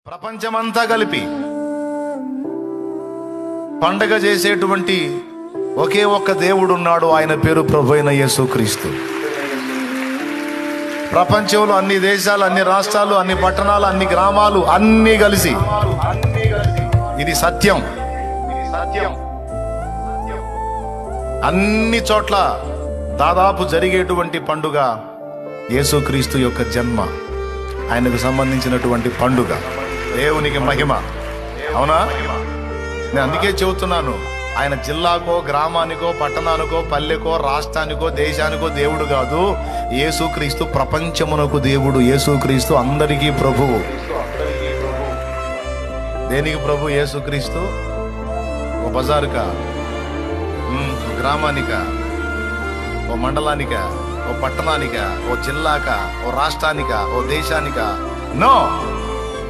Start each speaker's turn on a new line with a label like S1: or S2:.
S1: ప్రపంచమంతా కలిపి పండగ చేసేటువంటి ఒకే ఒక్క దేవుడు ఉన్నాడు. ఆయన పేరు ప్రభువైన యేసుక్రీస్తు. ప్రపంచంలో అన్ని దేశాలు, అన్ని రాష్ట్రాలు, అన్ని పట్టణాలు, అన్ని గ్రామాలు అన్ని కలిసి ఇది సత్యం. అన్ని చోట్ల దాదాపు జరిగేటువంటి పండుగ యేసుక్రీస్తు యొక్క జన్మ, ఆయనకు సంబంధించినటువంటి పండుగ. దేవునికి మహిమ. అవునా? నేను అందుకే చెబుతున్నాను, ఆయన జిల్లాకో, గ్రామానికో, పట్టణానికో, పల్లెకో, రాష్ట్రానికో, దేశానికో దేవుడు కాదు. యేసుక్రీస్తు ప్రపంచమునకు దేవుడు. యేసుక్రీస్తు అందరికీ ప్రభువు. దేనికి ప్రభు యేసుక్రీస్తు? ఓ బజారుకా, ఓ గ్రామానికా, ఓ మండలానికా, ఓ పట్టణానికా, ఓ జిల్లాకా, ఓ రాష్ట్రానికా, ఓ దేశానికా? నో.